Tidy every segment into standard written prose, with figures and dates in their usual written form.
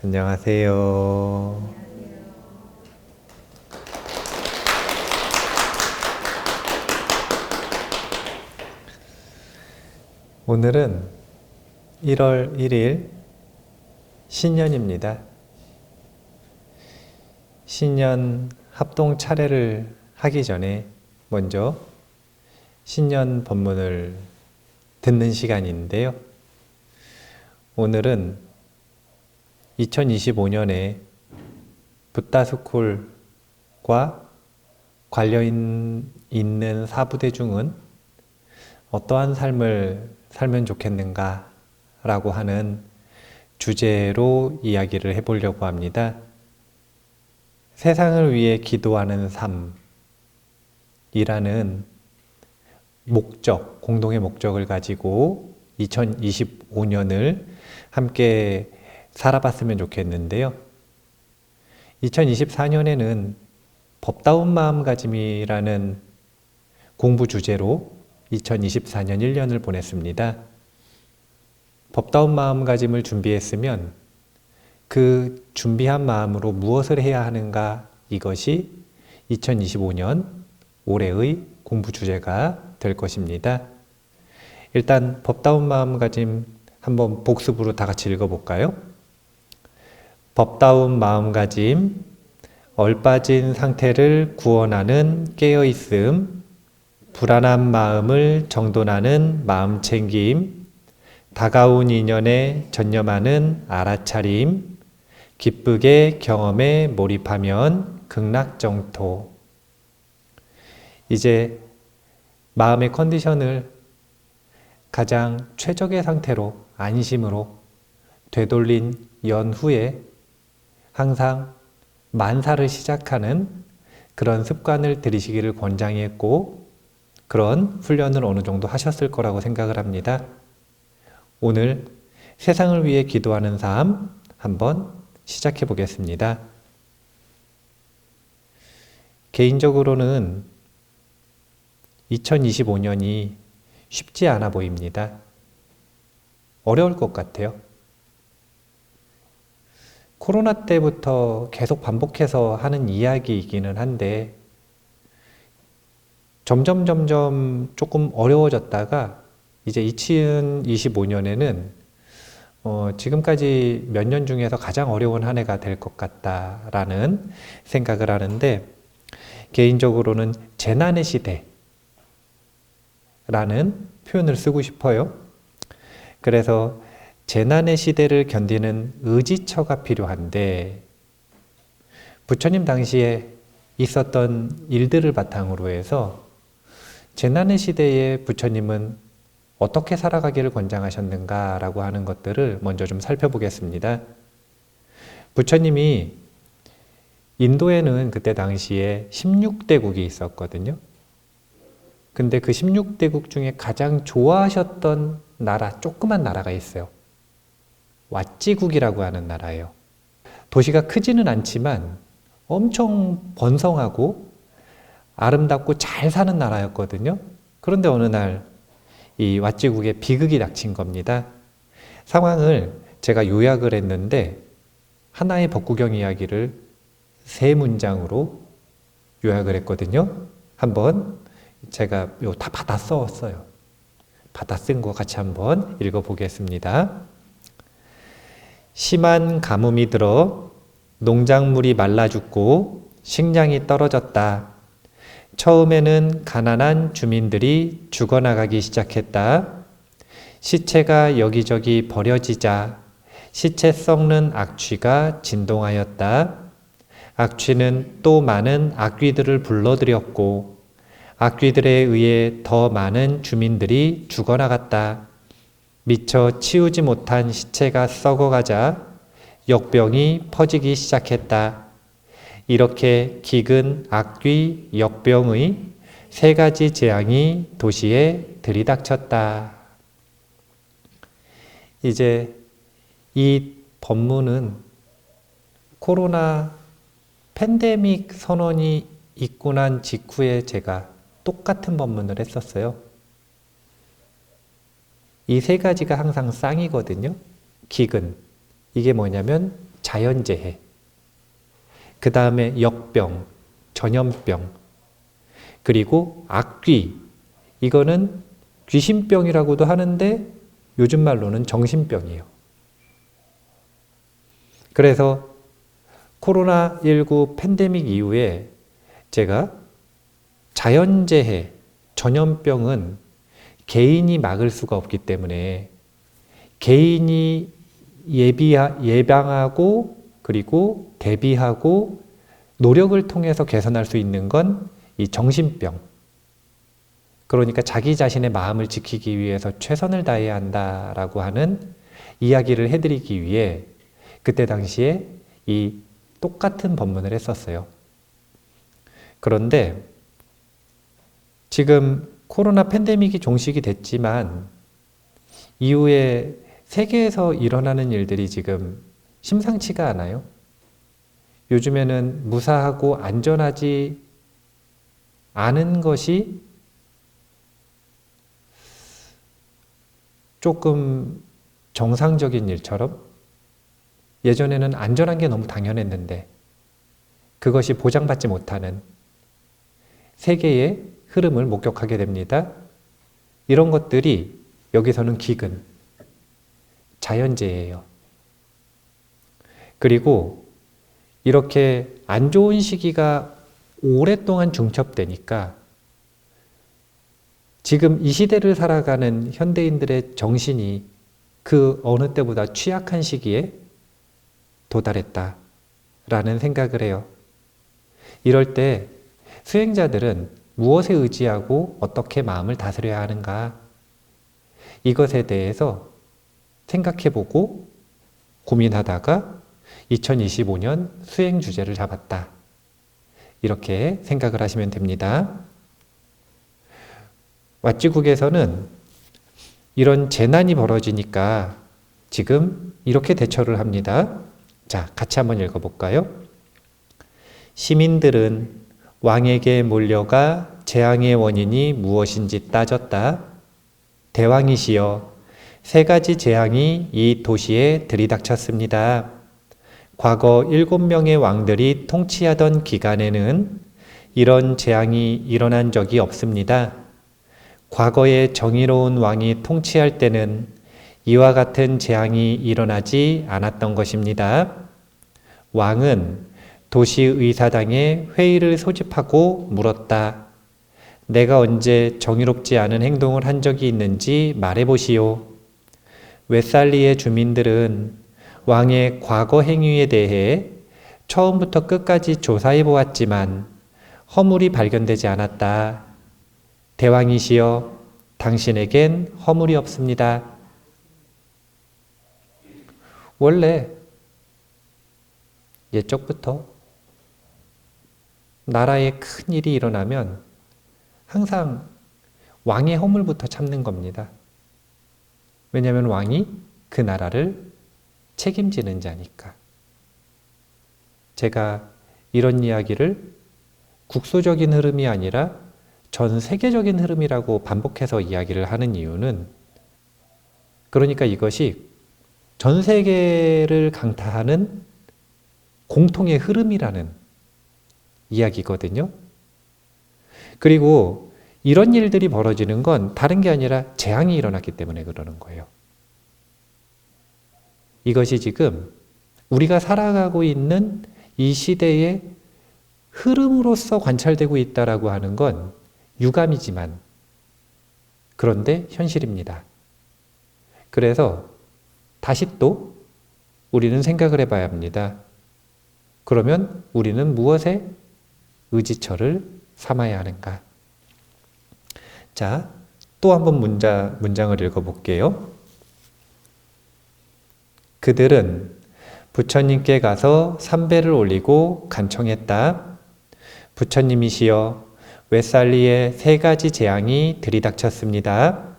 안녕하세요. 오늘은 1월 1일 신년입니다. 신년 합동 차례를 하기 전에 먼저 신년 법문을 듣는 시간인데요. 오늘은 2025년에 붓다스쿨과 관련 있는 사부대중은 어떠한 삶을 살면 좋겠는가 라고 하는 주제로 이야기를 해보려고 합니다. 세상을 위해 기도하는 삶이라는 목적, 공동의 목적을 가지고 2025년을 함께 살아봤으면 좋겠는데요. 2024년에는 법다운 마음가짐이라는 공부 주제로 2024년 1년을 보냈습니다. 법다운 마음가짐을 준비했으면 그 준비한 마음으로 무엇을 해야 하는가, 이것이 2025년 올해의 공부 주제가 될 것입니다. 일단 법다운 마음가짐 한번 복습으로 다 같이 읽어볼까요? 법다운 마음가짐, 얼빠진 상태를 구원하는 깨어있음, 불안한 마음을 정돈하는 마음챙김, 다가온 인연에 전념하는 알아차림, 기쁘게 경험에 몰입하면 극락정토. 이제 마음의 컨디션을 가장 최적의 상태로, 안심으로 되돌린 연후에 항상 만사를 시작하는 그런 습관을 들이시기를 권장했고, 그런 훈련을 어느 정도 하셨을 거라고 생각을 합니다. 오늘 세상을 위해 기도하는 삶 한번 시작해 보겠습니다. 개인적으로는 2025년이 쉽지 않아 보입니다. 어려울 것 같아요. 코로나 때부터 계속 반복해서 하는 이야기이기는 한데 점점 조금 어려워졌다가 이제 2025년에는 지금까지 몇 년 중에서 가장 어려운 한 해가 될 것 같다라는 생각을 하는데, 개인적으로는 재난의 시대라는 표현을 쓰고 싶어요. 그래서 재난의 시대를 견디는 의지처가 필요한데, 부처님 당시에 있었던 일들을 바탕으로 해서 재난의 시대에 부처님은 어떻게 살아가기를 권장하셨는가 라고 하는 것들을 먼저 좀 살펴보겠습니다. 부처님이 인도에는 그때 당시에 16대국이 있었거든요. 근데 그 16대국 중에 가장 좋아하셨던 나라, 조그만 나라가 있어요. 왓지국이라고 하는 나라예요. 도시가 크지는 않지만 엄청 번성하고 아름답고 잘 사는 나라였거든요. 그런데 어느 날 이 왓지국에 비극이 닥친 겁니다. 상황을 제가 요약을 했는데 하나의 법구경 이야기를 3문장으로 요약을 했거든요. 한번 제가 다 받아 썼어요. 받아 쓴 거 같이 한번 읽어보겠습니다. 심한 가뭄이 들어 농작물이 말라 죽고 식량이 떨어졌다. 처음에는 가난한 주민들이 죽어나가기 시작했다. 시체가 여기저기 버려지자 시체 썩는 악취가 진동하였다. 악취는 또 많은 악귀들을 불러들였고 악귀들에 의해 더 많은 주민들이 죽어나갔다. 미처 치우지 못한 시체가 썩어가자 역병이 퍼지기 시작했다. 이렇게 기근, 악귀, 역병의 3가지 재앙이 도시에 들이닥쳤다. 이제 이 법문은 코로나 팬데믹 선언이 있고 난 직후에 제가 똑같은 법문을 했었어요. 이 3가지가 항상 쌍이거든요. 기근, 이게 뭐냐면 자연재해, 그 다음에 역병, 전염병, 그리고 악귀, 이거는 귀신병이라고도 하는데 요즘 말로는 정신병이에요. 그래서 코로나19 팬데믹 이후에 제가 자연재해, 전염병은 개인이 막을 수가 없기 때문에 개인이 예방하고 그리고 대비하고 노력을 통해서 개선할 수 있는 건 이 정신병. 그러니까 자기 자신의 마음을 지키기 위해서 최선을 다해야 한다라고 하는 이야기를 해드리기 위해 그때 당시에 이 똑같은 법문을 했었어요. 그런데 지금 코로나 팬데믹이 종식이 됐지만 이후에 세계에서 일어나는 일들이 지금 심상치가 않아요. 요즘에는 무사하고 안전하지 않은 것이 조금 정상적인 일처럼, 예전에는 안전한 게 너무 당연했는데 그것이 보장받지 못하는 세계의 흐름을 목격하게 됩니다. 이런 것들이 여기서는 기근, 자연재해예요. 그리고 이렇게 안 좋은 시기가 오랫동안 중첩되니까 지금 이 시대를 살아가는 현대인들의 정신이 그 어느 때보다 취약한 시기에 도달했다라는 생각을 해요. 이럴 때 수행자들은 무엇에 의지하고 어떻게 마음을 다스려야 하는가, 이것에 대해서 생각해보고 고민하다가 2025년 수행 주제를 잡았다, 이렇게 생각을 하시면 됩니다. 왓지국에서는 이런 재난이 벌어지니까 지금 이렇게 대처를 합니다. 자, 같이 한번 읽어볼까요? 시민들은 왕에게 몰려가 재앙의 원인이 무엇인지 따졌다. 대왕이시여, 3가지 재앙이 이 도시에 들이닥쳤습니다. 과거 7명의 왕들이 통치하던 기간에는 이런 재앙이 일어난 적이 없습니다. 과거에 정의로운 왕이 통치할 때는 이와 같은 재앙이 일어나지 않았던 것입니다. 왕은 도시의사당에 회의를 소집하고 물었다. 내가 언제 정의롭지 않은 행동을 한 적이 있는지 말해보시오. 웨살리의 주민들은 왕의 과거 행위에 대해 처음부터 끝까지 조사해 보았지만 허물이 발견되지 않았다. 대왕이시여, 당신에겐 허물이 없습니다. 원래 옛적부터 나라에 큰 일이 일어나면 항상 왕의 허물부터 참는 겁니다. 왜냐하면 왕이 그 나라를 책임지는 자니까. 제가 이런 이야기를 국소적인 흐름이 아니라 전 세계적인 흐름이라고 반복해서 이야기를 하는 이유는, 그러니까 이것이 전 세계를 강타하는 공통의 흐름이라는 이야기거든요. 그리고 이런 일들이 벌어지는 건 다른 게 아니라 재앙이 일어났기 때문에 그러는 거예요. 이것이 지금 우리가 살아가고 있는 이 시대의 흐름으로서 관찰되고 있다라고 하는 건 유감이지만 그런데 현실입니다. 그래서 다시 또 우리는 생각을 해봐야 합니다. 그러면 우리는 무엇에 의지처를 삼아야 하는가? 자, 또 한번 문장을 읽어볼게요. 그들은 부처님께 가서 삼배를 올리고 간청했다. 부처님이시여, 웨살리에 3가지 재앙이 들이닥쳤습니다.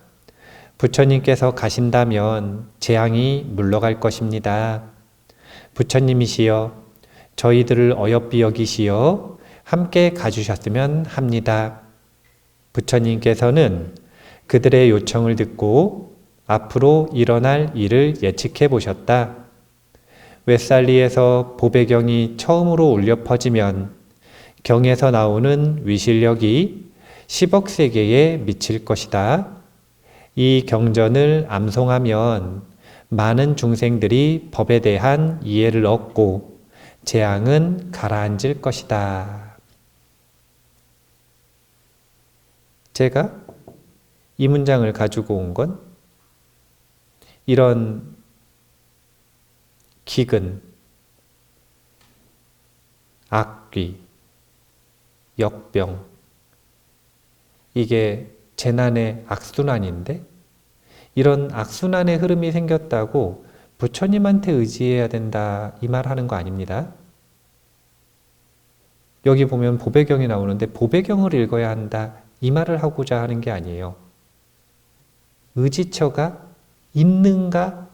부처님께서 가신다면 재앙이 물러갈 것입니다. 부처님이시여, 저희들을 어여삐 여기시어 함께 가주셨으면 합니다. 부처님께서는 그들의 요청을 듣고 앞으로 일어날 일을 예측해 보셨다. 웨살리에서 보배경이 처음으로 울려 퍼지면 경에서 나오는 위실력이 10억 세계에 미칠 것이다. 이 경전을 암송하면 많은 중생들이 법에 대한 이해를 얻고 재앙은 가라앉을 것이다. 제가 이 문장을 가지고 온 건 이런 기근, 악귀, 역병, 이게 재난의 악순환인데 이런 악순환의 흐름이 생겼다고 부처님한테 의지해야 된다 이 말 하는 거 아닙니다. 여기 보면 보배경이 나오는데 보배경을 읽어야 한다 이 말을 하고자 하는 게 아니에요. 의지처가 있는가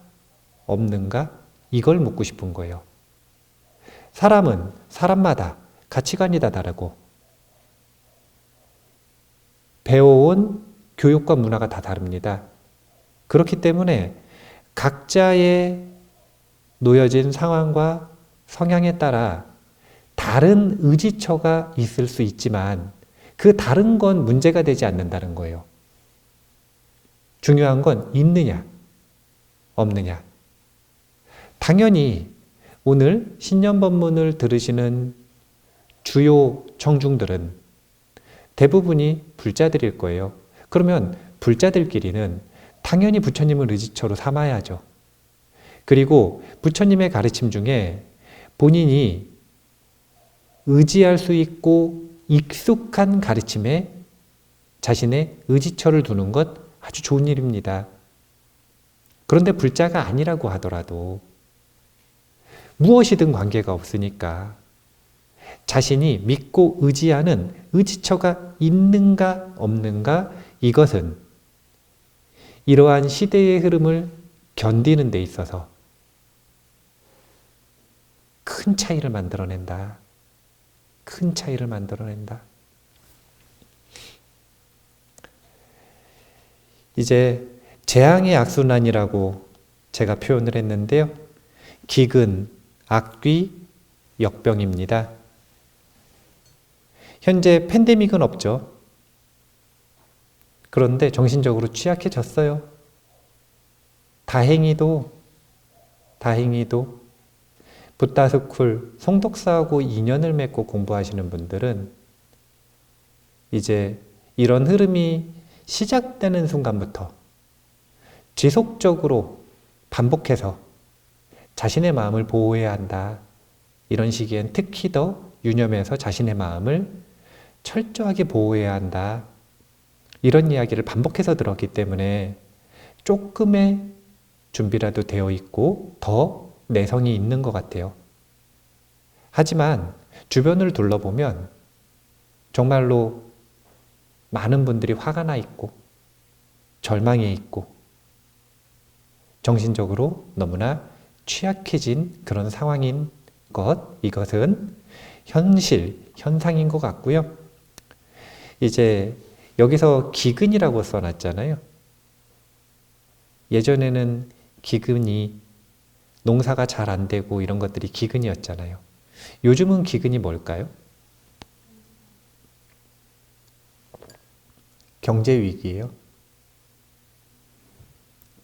없는가 이걸 묻고 싶은 거예요. 사람은 사람마다 가치관이 다 다르고 배워온 교육과 문화가 다 다릅니다. 그렇기 때문에 각자의 놓여진 상황과 성향에 따라 다른 의지처가 있을 수 있지만 그 다른 건 문제가 되지 않는다는 거예요. 중요한 건 있느냐, 없느냐. 당연히 오늘 신년법문을 들으시는 주요 청중들은 대부분이 불자들일 거예요. 그러면 불자들끼리는 당연히 부처님을 의지처로 삼아야죠. 그리고 부처님의 가르침 중에 본인이 의지할 수 있고 익숙한 가르침에 자신의 의지처를 두는 것 아주 좋은 일입니다. 그런데 불자가 아니라고 하더라도 무엇이든 관계가 없으니까 자신이 믿고 의지하는 의지처가 있는가 없는가 이것은 이러한 시대의 흐름을 견디는 데 있어서 큰 차이를 만들어낸다. 큰 차이를 만들어낸다. 이제 재앙의 악순환이라고 제가 표현을 했는데요. 기근, 악귀, 역병입니다. 현재 팬데믹은 없죠. 그런데 정신적으로 취약해졌어요. 다행히도 붓다스쿨 송독사하고 인연을 맺고 공부하시는 분들은 이제 이런 흐름이 시작되는 순간부터 지속적으로 반복해서 자신의 마음을 보호해야 한다. 이런 시기엔 특히 더 유념해서 자신의 마음을 철저하게 보호해야 한다. 이런 이야기를 반복해서 들었기 때문에 조금의 준비라도 되어 있고 더 내성이 있는 것 같아요. 하지만 주변을 둘러보면 정말로 많은 분들이 화가 나 있고 절망해 있고 정신적으로 너무나 취약해진 그런 상황인 것, 이것은 현상인 것 같고요. 이제 여기서 기근이라고 써놨잖아요. 예전에는 기근이 농사가 잘 안 되고 이런 것들이 기근이었잖아요. 요즘은 기근이 뭘까요? 경제 위기예요.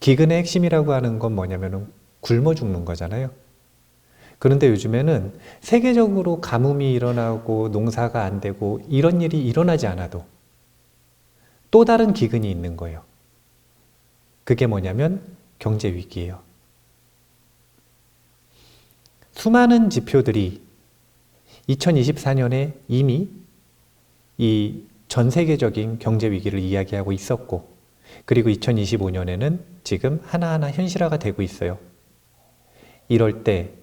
기근의 핵심이라고 하는 건 뭐냐면은 굶어 죽는 거잖아요. 그런데 요즘에는 세계적으로 가뭄이 일어나고 농사가 안 되고 이런 일이 일어나지 않아도 또 다른 기근이 있는 거예요. 그게 뭐냐면 경제 위기예요. 수많은 지표들이 2024년에 이미 이 전 세계적인 경제 위기를 이야기하고 있었고, 그리고 2025년에는 지금 하나하나 현실화가 되고 있어요. 이럴 때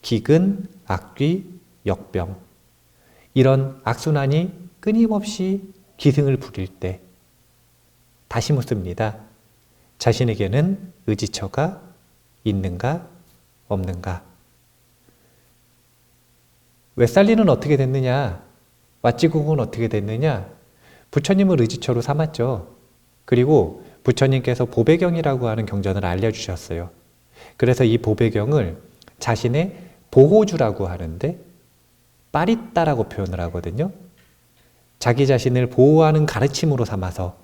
기근, 악귀, 역병, 이런 악순환이 끊임없이 기승을 부릴 때 다시 묻습니다. 자신에게는 의지처가 있는가 없는가? 웨살리는 어떻게 됐느냐? 왓지국은 어떻게 됐느냐? 부처님을 의지처로 삼았죠. 그리고 부처님께서 보배경이라고 하는 경전을 알려주셨어요. 그래서 이 보배경을 자신의 보호주라고 하는데 빠리따라고 표현을 하거든요. 자기 자신을 보호하는 가르침으로 삼아서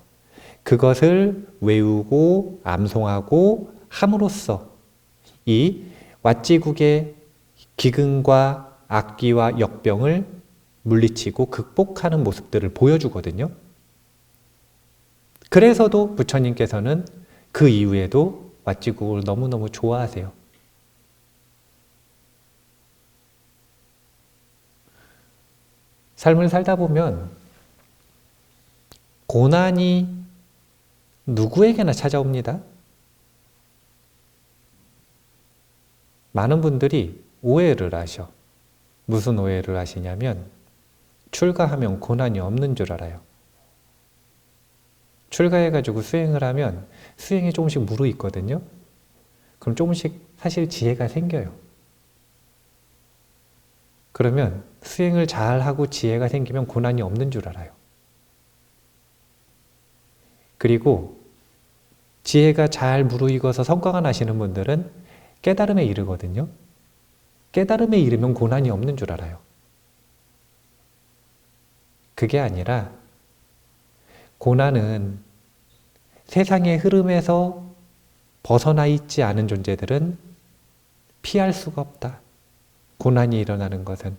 그것을 외우고 암송하고 함으로써 이 왓지국의 기근과 악기와 역병을 물리치고 극복하는 모습들을 보여주거든요. 그래서도 부처님께서는 그 이후에도 왓지국을 너무너무 좋아하세요. 삶을 살다 보면 고난이 누구에게나 찾아옵니다. 많은 분들이 오해를 하셔. 무슨 오해를 하시냐면 출가하면 고난이 없는 줄 알아요. 출가해가지고 수행을 하면 수행에 조금씩 무르익거든요. 그럼 조금씩 사실 지혜가 생겨요. 그러면 수행을 잘하고 지혜가 생기면 고난이 없는 줄 알아요. 그리고 지혜가 잘 무르익어서 성과가 나시는 분들은 깨달음에 이르거든요. 깨달음에 이르면 고난이 없는 줄 알아요. 그게 아니라 고난은 세상의 흐름에서 벗어나 있지 않은 존재들은 피할 수가 없다. 고난이 일어나는 것은.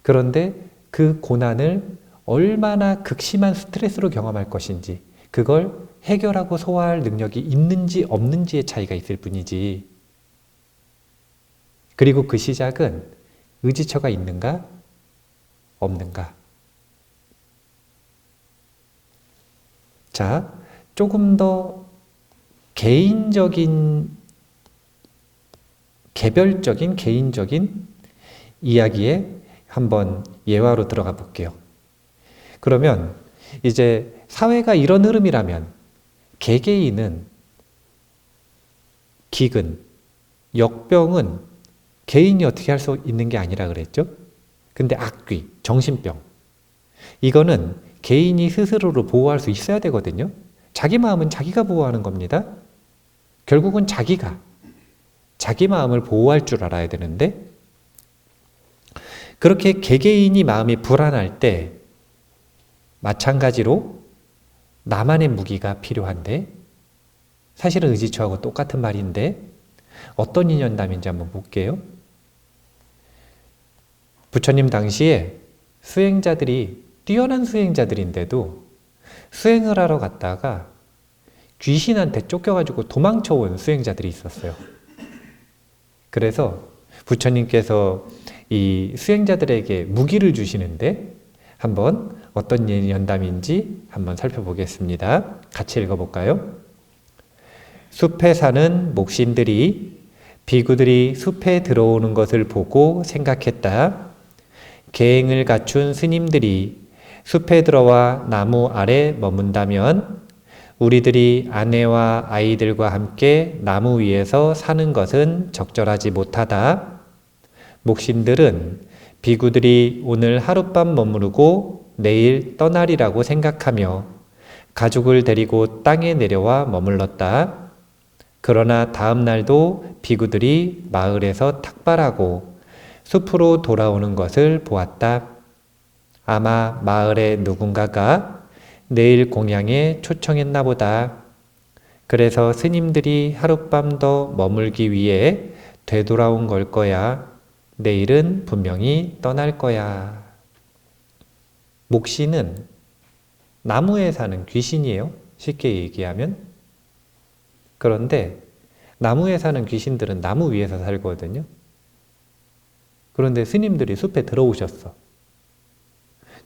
그런데 그 고난을 얼마나 극심한 스트레스로 경험할 것인지, 그걸 해결하고 소화할 능력이 있는지 없는지의 차이가 있을 뿐이지. 그리고 그 시작은 의지처가 있는가 없는가. 자, 조금 더 개인적인, 개별적인, 개인적인 이야기에 한번 예화로 들어가 볼게요. 그러면 이제 사회가 이런 흐름이라면 개개인은 기근, 역병은 개인이 어떻게 할 수 있는 게 아니라 그랬죠? 근데 악귀, 정신병, 이거는 개인이 스스로를 보호할 수 있어야 되거든요. 자기 마음은 자기가 보호하는 겁니다. 결국은 자기가 자기 마음을 보호할 줄 알아야 되는데, 그렇게 개개인이 마음이 불안할 때 마찬가지로 나만의 무기가 필요한데, 사실은 의지처하고 똑같은 말인데 어떤 인연담인지 한번 볼게요. 부처님 당시에 수행자들이 뛰어난 수행자들인데도 수행을 하러 갔다가 귀신한테 쫓겨가지고 도망쳐온 수행자들이 있었어요. 그래서 부처님께서 이 수행자들에게 무기를 주시는데 한번 어떤 연담인지 한번 살펴보겠습니다. 같이 읽어볼까요? 숲에 사는 목신들이 비구들이 숲에 들어오는 것을 보고 생각했다. 계행을 갖춘 스님들이 숲에 들어와 나무 아래 머문다면 우리들이 아내와 아이들과 함께 나무 위에서 사는 것은 적절하지 못하다. 목신들은 비구들이 오늘 하룻밤 머무르고 내일 떠나리라고 생각하며 가족을 데리고 땅에 내려와 머물렀다. 그러나 다음 날도 비구들이 마을에서 탁발하고 숲으로 돌아오는 것을 보았다. 아마 마을의 누군가가 내일 공양에 초청했나 보다. 그래서 스님들이 하룻밤 더 머물기 위해 되돌아온 걸 거야. 내일은 분명히 떠날 거야. 목신은 나무에 사는 귀신이에요. 쉽게 얘기하면. 그런데 나무에 사는 귀신들은 나무 위에서 살거든요. 그런데 스님들이 숲에 들어오셨어.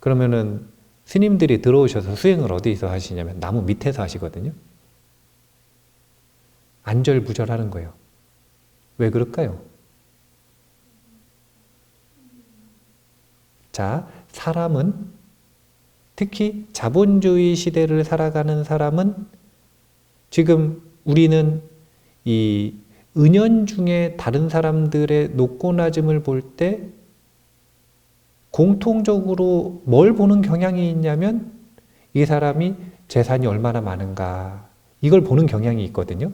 그러면은 스님들이 들어오셔서 수행을 어디서 하시냐면 나무 밑에서 하시거든요. 안절부절하는 거예요. 왜 그럴까요? 자, 사람은, 특히 자본주의 시대를 살아가는 사람은, 지금 우리는 이 은연중에 다른 사람들의 높고 낮음을 볼 때 공통적으로 뭘 보는 경향이 있냐면 이 사람이 재산이 얼마나 많은가, 이걸 보는 경향이 있거든요.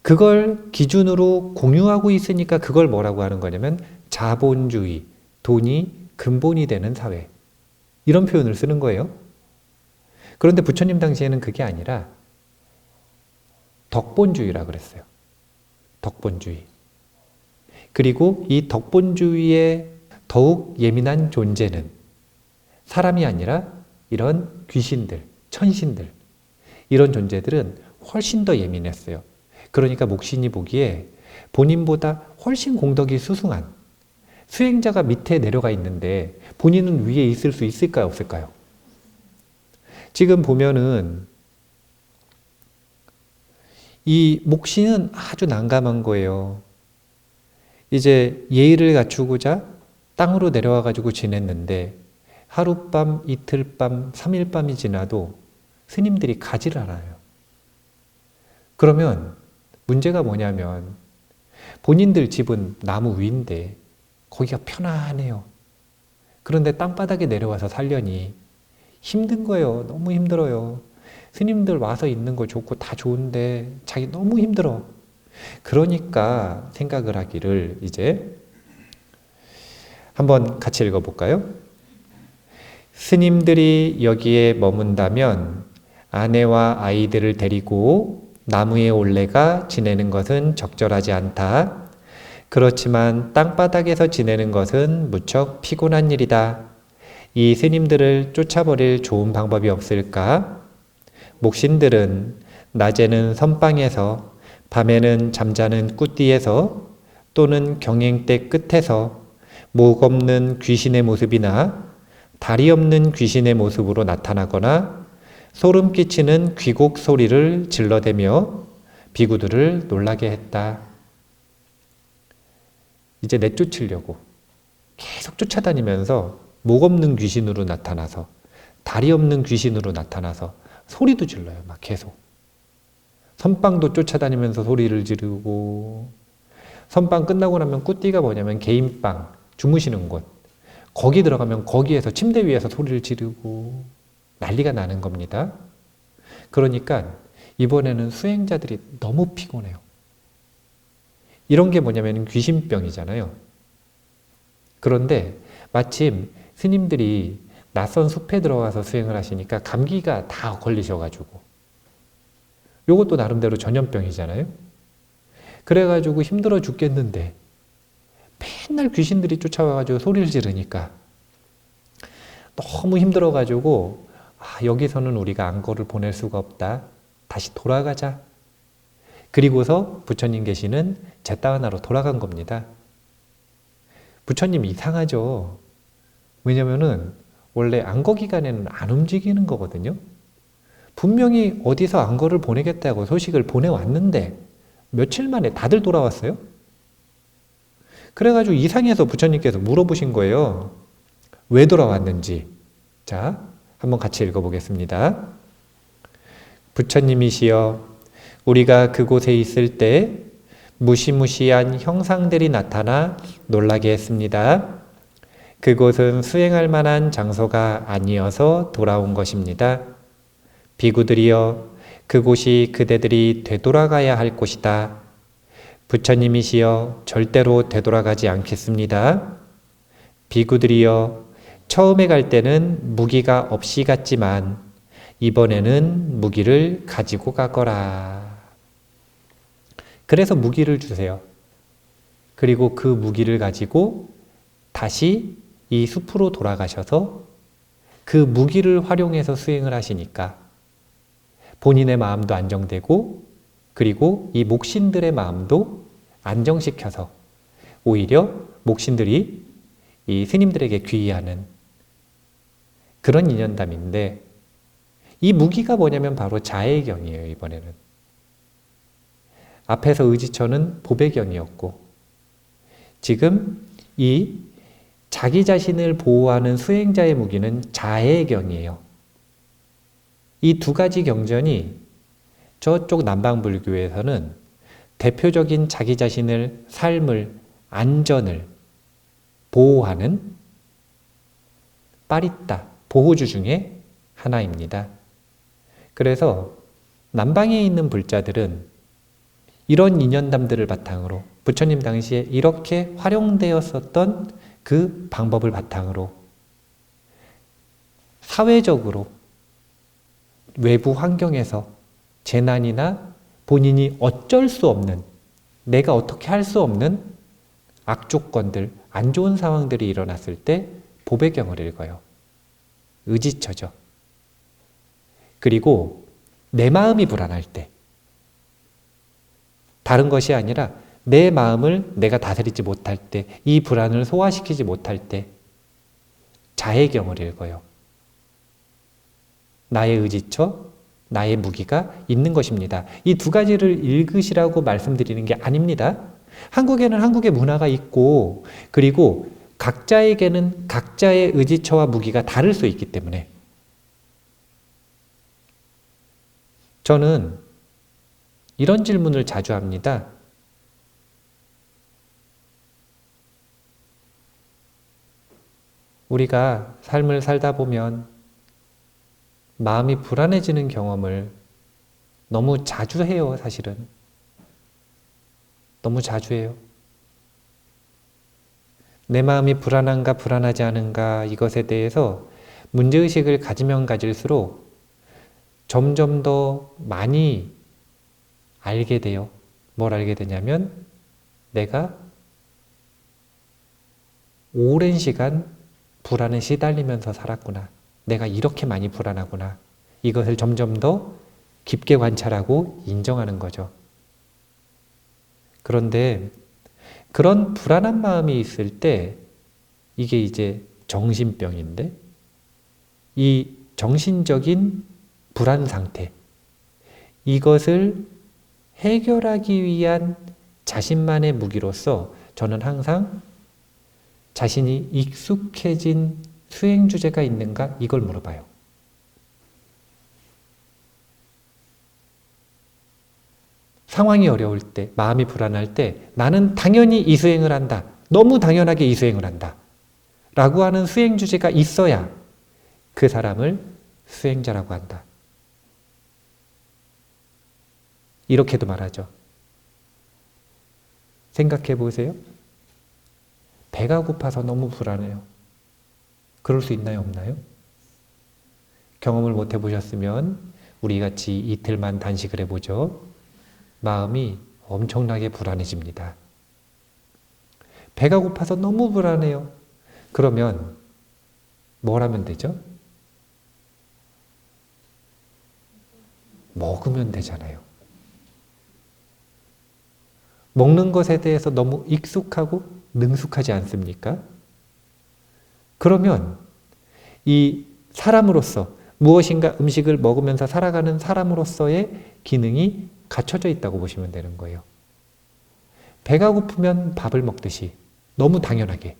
그걸 기준으로 공유하고 있으니까 그걸 뭐라고 하는 거냐면 자본주의, 돈이 근본이 되는 사회. 이런 표현을 쓰는 거예요. 그런데 부처님 당시에는 그게 아니라 덕본주의라 그랬어요. 덕본주의. 그리고 이 덕본주의에 더욱 예민한 존재는 사람이 아니라 이런 귀신들, 천신들, 이런 존재들은 훨씬 더 예민했어요. 그러니까 목신이 보기에 본인보다 훨씬 공덕이 수승한 수행자가 밑에 내려가 있는데 본인은 위에 있을 수 있을까요? 없을까요? 지금 보면은 이 목신은 아주 난감한 거예요. 이제 예의를 갖추고자 땅으로 내려와 가지고 지냈는데 하룻밤, 이틀밤, 3일밤이 지나도 스님들이 가지를 않아요. 그러면 문제가 뭐냐면 본인들 집은 나무 위인데 거기가 편안해요. 그런데 땅바닥에 내려와서 살려니 힘든 거예요. 너무 힘들어요. 스님들 와서 있는 거 좋고 다 좋은데 자기 너무 힘들어. 그러니까 생각을 하기를 이제 한번 같이 읽어볼까요? 스님들이 여기에 머문다면 아내와 아이들을 데리고 나무에 올라가 지내는 것은 적절하지 않다. 그렇지만 땅바닥에서 지내는 것은 무척 피곤한 일이다. 이 스님들을 쫓아버릴 좋은 방법이 없을까? 목신들은 낮에는 선방에서, 밤에는 잠자는 꾸띠에서, 또는 경행대 끝에서 목 없는 귀신의 모습이나 다리 없는 귀신의 모습으로 나타나거나 소름 끼치는 귀곡 소리를 질러대며 비구들을 놀라게 했다. 이제 내쫓으려고 계속 쫓아다니면서 목 없는 귀신으로 나타나서 다리 없는 귀신으로 나타나서 소리도 질러요. 막 계속. 선방도 쫓아다니면서 소리를 지르고, 선방 끝나고 나면 꾸띠가 뭐냐면 개인방, 주무시는 곳. 거기 들어가면 거기에서 침대 위에서 소리를 지르고 난리가 나는 겁니다. 그러니까 이번에는 수행자들이 너무 피곤해요. 이런 게 뭐냐면 귀신병이잖아요. 그런데 마침 스님들이 낯선 숲에 들어가서 수행을 하시니까 감기가 다 걸리셔가지고 요것도 나름대로 전염병이잖아요. 그래가지고 힘들어 죽겠는데 맨날 귀신들이 쫓아와가지고 소리를 지르니까 너무 힘들어가지고 여기서는 우리가 안거를 보낼 수가 없다. 다시 돌아가자. 그리고서 부처님 계시는 제따하나로 돌아간 겁니다. 부처님 이상하죠. 왜냐면은 원래 안거 기간에는 안 움직이는 거거든요. 분명히 어디서 안거를 보내겠다고 소식을 보내왔는데 며칠 만에 다들 돌아왔어요. 그래가지고 이상해서 부처님께서 물어보신 거예요. 왜 돌아왔는지. 자, 한번 같이 읽어보겠습니다. 부처님이시여, 우리가 그곳에 있을 때 무시무시한 형상들이 나타나 놀라게 했습니다. 그곳은 수행할 만한 장소가 아니어서 돌아온 것입니다. 비구들이여, 그곳이 그대들이 되돌아가야 할 곳이다. 부처님이시여, 절대로 되돌아가지 않겠습니다. 비구들이여, 처음에 갈 때는 무기가 없이 갔지만 이번에는 무기를 가지고 가거라. 그래서 무기를 주세요. 그리고 그 무기를 가지고 다시 이 숲으로 돌아가셔서 그 무기를 활용해서 수행을 하시니까 본인의 마음도 안정되고 그리고 이 목신들의 마음도 안정시켜서 오히려 목신들이 이 스님들에게 귀의하는 그런 인연담인데 이 무기가 뭐냐면 바로 자해경이에요. 이번에는. 앞에서 의지처는 보배경이었고 지금 이 자기 자신을 보호하는 수행자의 무기는 자해경이에요. 이 두 가지 경전이 저쪽 남방불교에서는 대표적인 자기 자신을, 삶을, 안전을 보호하는 빠리따, 보호주 중에 하나입니다. 그래서 남방에 있는 불자들은 이런 인연담들을 바탕으로 부처님 당시에 이렇게 활용되었었던 그 방법을 바탕으로 사회적으로 외부 환경에서 재난이나 본인이 어쩔 수 없는, 내가 어떻게 할 수 없는 악조건들, 안 좋은 상황들이 일어났을 때 보배경을 읽어요. 의지처죠. 그리고 내 마음이 불안할 때, 다른 것이 아니라 내 마음을 내가 다스리지 못할 때, 이 불안을 소화시키지 못할 때 자해경을 읽어요. 나의 의지처, 나의 무기가 있는 것입니다. 이 두 가지를 읽으시라고 말씀드리는 게 아닙니다. 한국에는 한국의 문화가 있고, 그리고 각자에게는 각자의 의지처와 무기가 다를 수 있기 때문에 저는 이런 질문을 자주 합니다. 우리가 삶을 살다 보면 마음이 불안해지는 경험을 너무 자주 해요, 사실은. 너무 자주 해요. 내 마음이 불안한가 불안하지 않은가 이것에 대해서 문제의식을 가지면 가질수록 점점 더 많이 알게 돼요. 뭘 알게 되냐면 내가 오랜 시간 불안에 시달리면서 살았구나. 내가 이렇게 많이 불안하구나. 이것을 점점 더 깊게 관찰하고 인정하는 거죠. 그런데 그런 불안한 마음이 있을 때 이게 이제 정신병인데, 이 정신적인 불안 상태, 이것을 해결하기 위한 자신만의 무기로서 저는 항상 자신이 익숙해진 수행 주제가 있는가, 이걸 물어봐요. 상황이 어려울 때, 마음이 불안할 때 나는 당연히 이 수행을 한다. 너무 당연하게 이 수행을 한다. 라고 하는 수행 주제가 있어야 그 사람을 수행자라고 한다. 이렇게도 말하죠. 생각해 보세요. 배가 고파서 너무 불안해요. 그럴 수 있나요, 없나요? 경험을 못 해보셨으면 우리 같이 이틀만 단식을 해보죠. 마음이 엄청나게 불안해집니다. 배가 고파서 너무 불안해요. 그러면 뭘 하면 되죠? 먹으면 되잖아요. 먹는 것에 대해서 너무 익숙하고 능숙하지 않습니까? 그러면 이 사람으로서, 무엇인가 음식을 먹으면서 살아가는 사람으로서의 기능이 갖춰져 있다고 보시면 되는 거예요. 배가 고프면 밥을 먹듯이 너무 당연하게.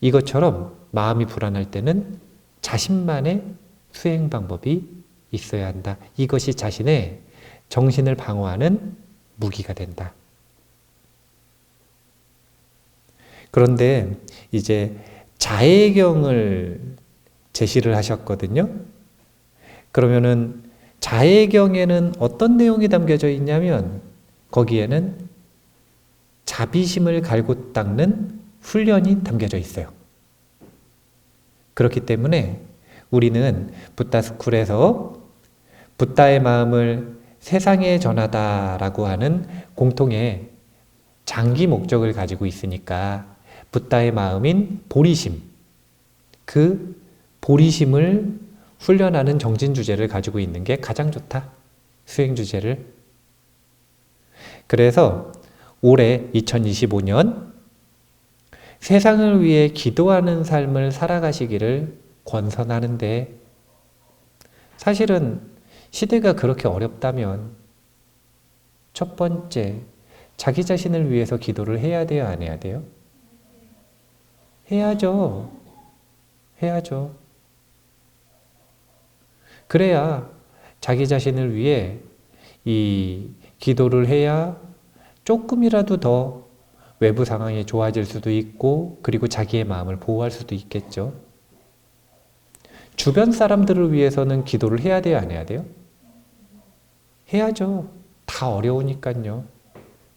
이것처럼 마음이 불안할 때는 자신만의 수행 방법이 있어야 한다. 이것이 자신의 정신을 방어하는 무기가 된다. 그런데 이제 자해경을 제시를 하셨거든요. 그러면은 자해경에는 어떤 내용이 담겨져 있냐면 거기에는 자비심을 갈고 닦는 훈련이 담겨져 있어요. 그렇기 때문에 우리는 붓다스쿨에서 붓다의 마음을 세상에 전하다라고 하는 공통의 장기 목적을 가지고 있으니까 붓다의 마음인 보리심, 그 보리심을 훈련하는 정진 주제를 가지고 있는 게 가장 좋다. 수행 주제를. 그래서 올해 2025년 세상을 위해 기도하는 삶을 살아가시기를 권선하는데, 사실은 시대가 그렇게 어렵다면 첫 번째, 자기 자신을 위해서 기도를 해야 돼요, 안 해야 돼요? 해야죠. 해야죠. 그래야 자기 자신을 위해 이 기도를 해야 조금이라도 더 외부 상황이 좋아질 수도 있고, 그리고 자기의 마음을 보호할 수도 있겠죠. 주변 사람들을 위해서는 기도를 해야 돼요, 안 해야 돼요? 해야죠. 다 어려우니까요.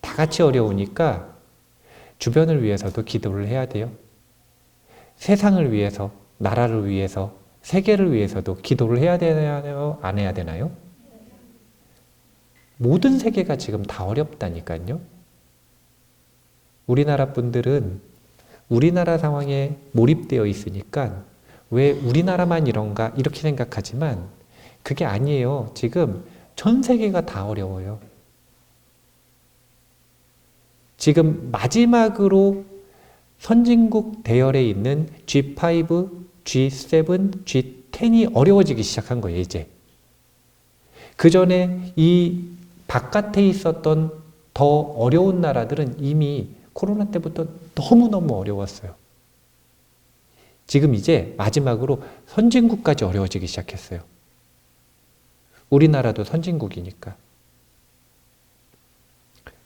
다 같이 어려우니까 주변을 위해서도 기도를 해야 돼요. 세상을 위해서, 나라를 위해서, 세계를 위해서도 기도를 해야 되나요? 안 해야 되나요? 모든 세계가 지금 다 어렵다니까요. 우리나라 분들은 우리나라 상황에 몰입되어 있으니까 왜 우리나라만 이런가 이렇게 생각하지만 그게 아니에요. 지금 전 세계가 다 어려워요. 지금 마지막으로 선진국 대열에 있는 G5, G7, G10이 어려워지기 시작한 거예요, 이제. 그 전에 이 바깥에 있었던 더 어려운 나라들은 이미 코로나 때부터 너무너무 어려웠어요. 지금 이제 마지막으로 선진국까지 어려워지기 시작했어요. 우리나라도 선진국이니까.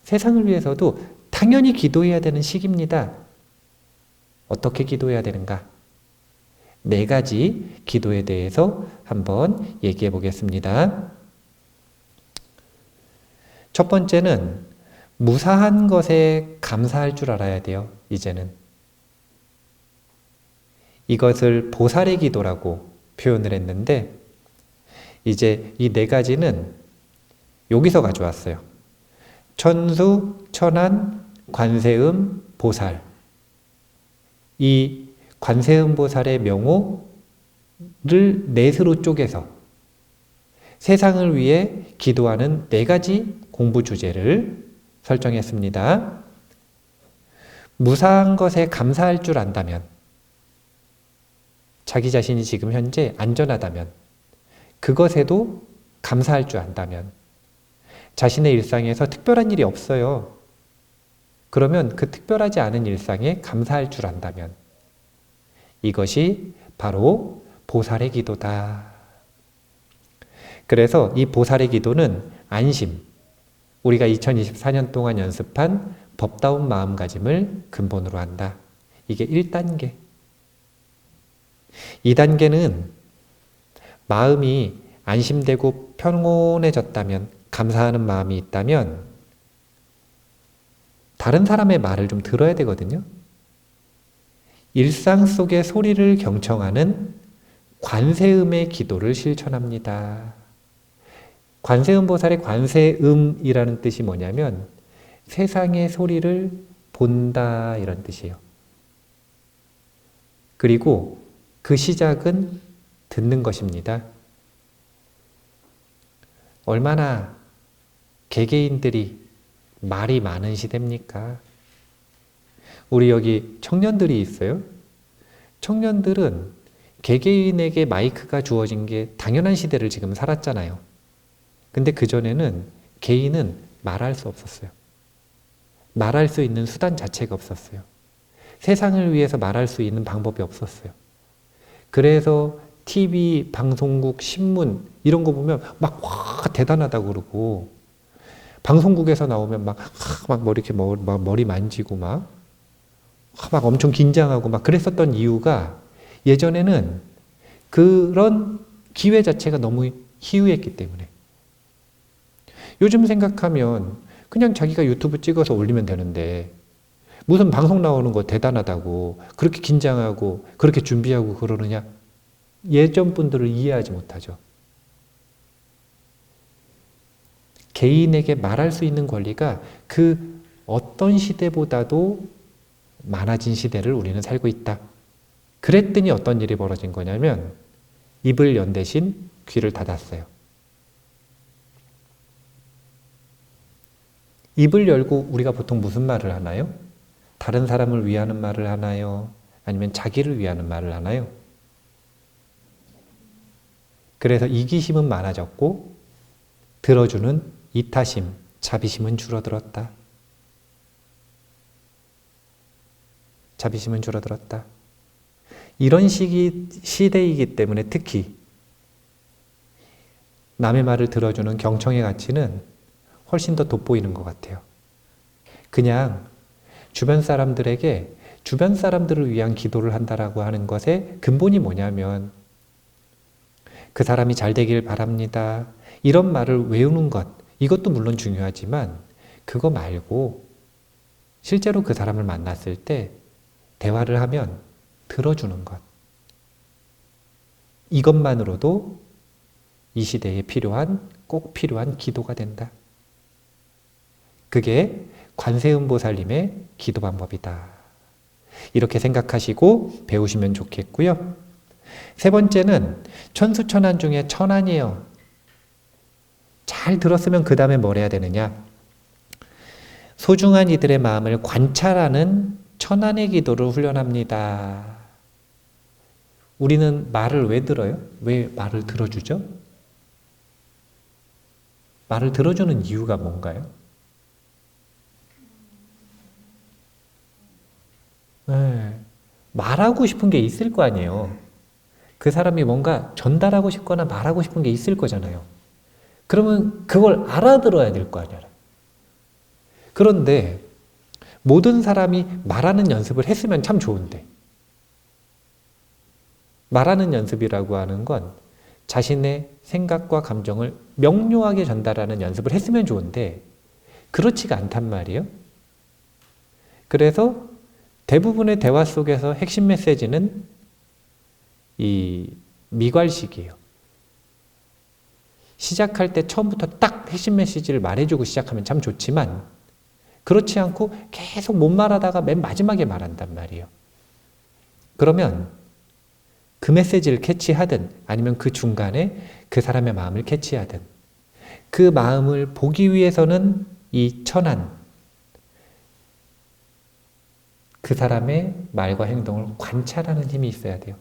세상을 위해서도 당연히 기도해야 되는 시기입니다. 어떻게 기도해야 되는가? 4가지 기도에 대해서 한번 얘기해 보겠습니다. 첫 번째는 무사한 것에 감사할 줄 알아야 돼요. 이제는. 이것을 보살의 기도라고 표현을 했는데 이제 이 4가지는 여기서 가져왔어요. 천수, 천안, 관세음, 보살. 이 관세음 보살의 명호를 넷으로 쪼개서 세상을 위해 기도하는 4가지 공부 주제를 설정했습니다. 무사한 것에 감사할 줄 안다면, 자기 자신이 지금 현재 안전하다면, 그것에도 감사할 줄 안다면, 자신의 일상에서 특별한 일이 없어요. 그러면 그 특별하지 않은 일상에 감사할 줄 안다면, 이것이 바로 보살의 기도다. 그래서 이 보살의 기도는 안심, 우리가 2024년 동안 연습한 법다운 마음가짐을 근본으로 한다. 이게 1단계. 2단계는 마음이 안심되고 평온해졌다면, 감사하는 마음이 있다면 다른 사람의 말을 좀 들어야 되거든요. 일상 속의 소리를 경청하는 관세음의 기도를 실천합니다. 관세음 보살의 관세음이라는 뜻이 뭐냐면 세상의 소리를 본다 이런 뜻이에요. 그리고 그 시작은 듣는 것입니다. 얼마나 개개인들이 말이 많은 시대입니까? 우리 여기 청년들이 있어요. 청년들은 개개인에게 마이크가 주어진 게 당연한 시대를 지금 살았잖아요. 근데 그전에는 개인은 말할 수 없었어요. 말할 수 있는 수단 자체가 없었어요. 세상을 위해서 말할 수 있는 방법이 없었어요. 그래서 TV, 방송국, 신문 이런 거 보면 막 와 대단하다고 그러고 방송국에서 나오면 막 이렇게 머리 만지고 막 엄청 긴장하고 막 그랬었던 이유가 예전에는 그런 기회 자체가 너무 희유했기 때문에. 요즘 생각하면 그냥 자기가 유튜브 찍어서 올리면 되는데 무슨 방송 나오는 거 대단하다고 그렇게 긴장하고 그렇게 준비하고 그러느냐? 예전 분들을 이해하지 못하죠. 개인에게 말할 수 있는 권리가 그 어떤 시대보다도 많아진 시대를 우리는 살고 있다. 그랬더니 어떤 일이 벌어진 거냐면 입을 연 대신 귀를 닫았어요. 입을 열고 우리가 보통 무슨 말을 하나요? 다른 사람을 위하는 말을 하나요? 아니면 자기를 위하는 말을 하나요? 그래서 이기심은 많아졌고 들어주는 이타심, 자비심은 줄어들었다. 자비심은 줄어들었다. 이런 시대이기 때문에 특히 남의 말을 들어주는 경청의 가치는 훨씬 더 돋보이는 것 같아요. 그냥 주변 사람들에게 주변 사람들을 위한 기도를 한다라고 하는 것의 근본이 뭐냐면 그 사람이 잘 되길 바랍니다. 이런 말을 외우는 것, 이것도 물론 중요하지만 그거 말고 실제로 그 사람을 만났을 때 대화를 하면 들어주는 것. 이것만으로도 이 시대에 꼭 필요한 기도가 된다. 그게 관세음보살님의 기도 방법이다. 이렇게 생각하시고 배우시면 좋겠고요. 세 번째는 천수천안 중에 천안이에요. 잘 들었으면 그 다음에 뭘 해야 되느냐? 소중한 이들의 마음을 관찰하는 천안의 기도를 훈련합니다. 우리는 말을 왜 들어요? 왜 말을 들어주죠? 말을 들어주는 이유가 뭔가요? 네, 말하고 싶은 게 있을 거 아니에요. 그 사람이 뭔가 전달하고 싶거나 말하고 싶은 게 있을 거잖아요. 그러면 그걸 알아들어야 될 거 아니에요. 그런데 모든 사람이 말하는 연습을 했으면 참 좋은데, 말하는 연습이라고 하는 건 자신의 생각과 감정을 명료하게 전달하는 연습을 했으면 좋은데 그렇지가 않단 말이에요. 그래서 대부분의 대화 속에서 핵심 메시지는 이 미괄식이에요. 시작할 때 처음부터 딱 핵심 메시지를 말해주고 시작하면 참 좋지만 그렇지 않고 계속 못 말하다가 맨 마지막에 말한단 말이에요. 그러면 그 메시지를 캐치하든 아니면 그 중간에 그 사람의 마음을 캐치하든 그 마음을 보기 위해서는 이 천안, 그 사람의 말과 행동을 관찰하는 힘이 있어야 돼요.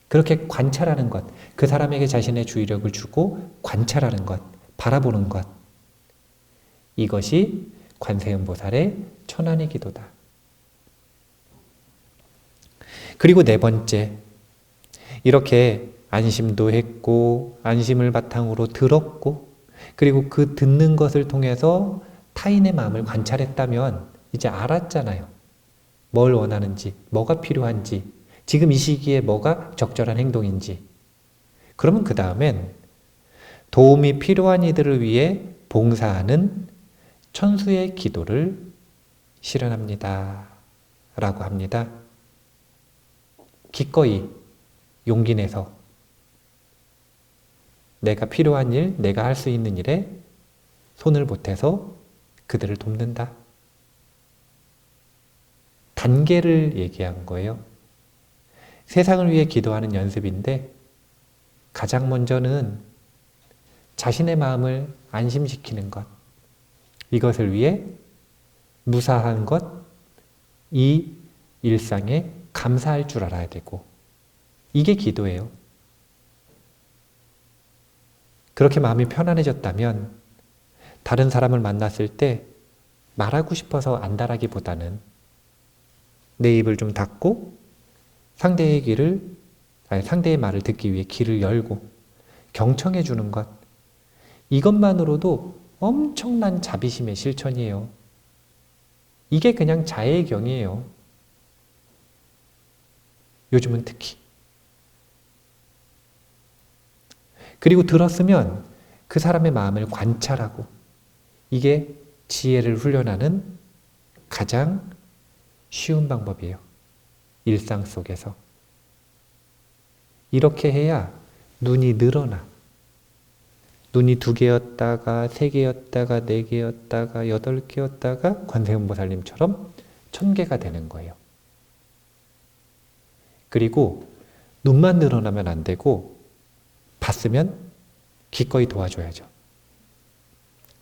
그렇게 관찰하는 것, 그 사람에게 자신의 주의력을 주고 관찰하는 것, 바라보는 것, 이것이 관세음보살의 천안의 기도다. 그리고 네 번째, 이렇게 안심도 했고 안심을 바탕으로 들었고 그리고 그 듣는 것을 통해서 타인의 마음을 관찰했다면 이제 알았잖아요. 뭘 원하는지, 뭐가 필요한지, 지금 이 시기에 뭐가 적절한 행동인지. 그러면 그 다음엔 도움이 필요한 이들을 위해 봉사하는 천수의 기도를 실현합니다. 라고 합니다. 기꺼이 용기 내서 내가 필요한 일, 내가 할 수 있는 일에 손을 보태서 그들을 돕는다. 단계를 얘기한 거예요. 세상을 위해 기도하는 연습인데 가장 먼저는 자신의 마음을 안심시키는 것, 이것을 위해 무사한 것, 이 일상에 감사할 줄 알아야 되고 이게 기도예요. 그렇게 마음이 편안해졌다면 다른 사람을 만났을 때 말하고 싶어서 안달하기보다는 내 입을 좀 닫고 상대의 말을 듣기 위해 귀를 열고 경청해 주는 것, 이것만으로도 엄청난 자비심의 실천이에요. 이게 그냥 자애의 경이에요. 요즘은 특히. 그리고 들었으면 그 사람의 마음을 관찰하고, 이게 지혜를 훈련하는 가장 쉬운 방법이에요. 일상 속에서. 이렇게 해야 눈이 늘어나. 눈이 2개였다가 3개였다가 4개였다가 8개였다가 관세음보살님처럼 1000개가 되는 거예요. 그리고 눈만 늘어나면 안 되고 봤으면 기꺼이 도와줘야죠.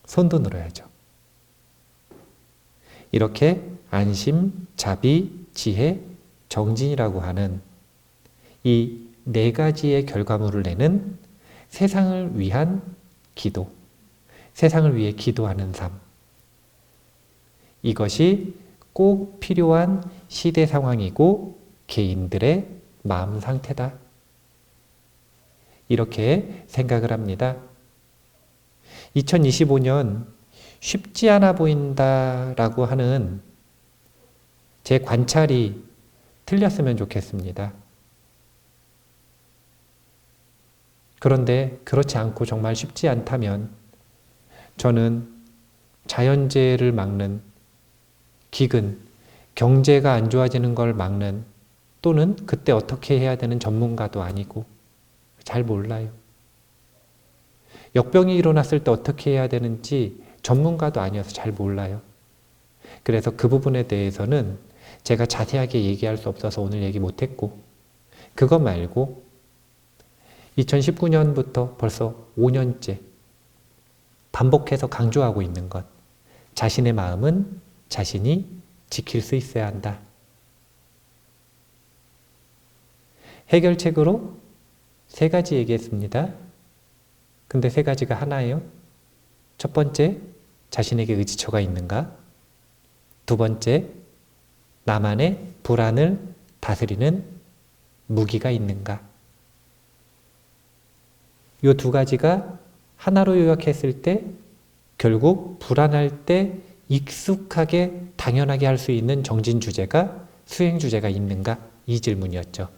손도 늘어야죠. 이렇게 안심, 자비, 지혜, 정진이라고 하는 이 4가지의 결과물을 내는 세상을 위한 기도, 세상을 위해 기도하는 삶, 이것이 꼭 필요한 시대 상황이고 개인들의 마음 상태다. 이렇게 생각을 합니다. 2025년 쉽지 않아 보인다라고 하는 제 관찰이 틀렸으면 좋겠습니다. 그런데 그렇지 않고 정말 쉽지 않다면 저는 자연재해를 막는 기근, 경제가 안 좋아지는 걸 막는 또는 그때 어떻게 해야 되는 전문가도 아니고 잘 몰라요. 역병이 일어났을 때 어떻게 해야 되는지 전문가도 아니어서 잘 몰라요. 그래서 그 부분에 대해서는 제가 자세하게 얘기할 수 없어서 오늘 얘기 못했고, 그거 말고 2019년부터 벌써 5년째 반복해서 강조하고 있는 것, 자신의 마음은 자신이 지킬 수 있어야 한다. 해결책으로 3가지 얘기했습니다. 근데 3가지가 하나예요. 첫 번째, 자신에게 의지처가 있는가? 두 번째, 나만의 불안을 다스리는 무기가 있는가? 이 2가지가 하나로 요약했을 때 결국 불안할 때 익숙하게 당연하게 할 수 있는 정진 주제가, 수행 주제가 있는가? 이 질문이었죠.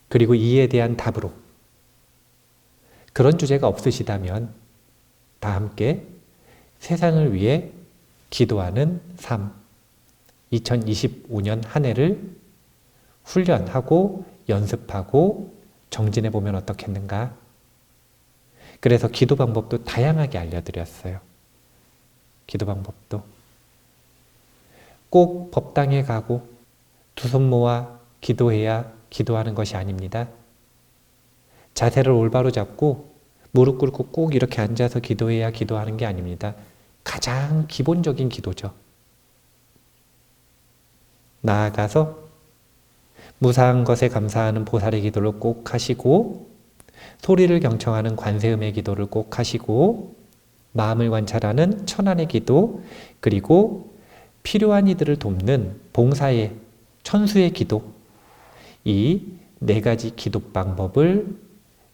그리고 이에 대한 답으로 그런 주제가 없으시다면 다 함께 세상을 위해 기도하는 삶, 2025년 한 해를 훈련하고 연습하고 정진해 보면 어떻겠는가? 그래서 기도 방법도 다양하게 알려드렸어요. 기도 방법도. 꼭 법당에 가고 두 손 모아 기도해야 기도하는 것이 아닙니다. 자세를 올바로 잡고 무릎 꿇고 꼭 이렇게 앉아서 기도해야 기도하는 게 아닙니다. 가장 기본적인 기도죠. 나아가서 무사한 것에 감사하는 보살의 기도를 꼭 하시고, 소리를 경청하는 관세음의 기도를 꼭 하시고, 마음을 관찰하는 천안의 기도, 그리고 필요한 이들을 돕는 봉사의 천수의 기도, 이 4가지 기도 방법을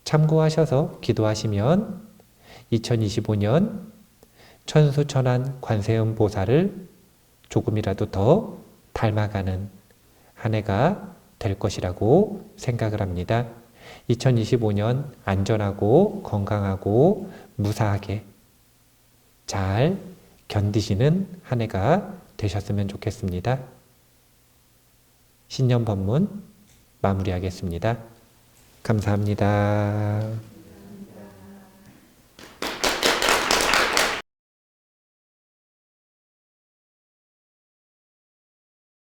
참고하셔서 기도하시면 2025년 천수천안 관세음 보살을 조금이라도 더 닮아가는 한 해가 될 것이라고 생각을 합니다. 2025년 안전하고 건강하고 무사하게 잘 견디시는 한 해가 되셨으면 좋겠습니다. 신년 법문 마무리하겠습니다. 감사합니다.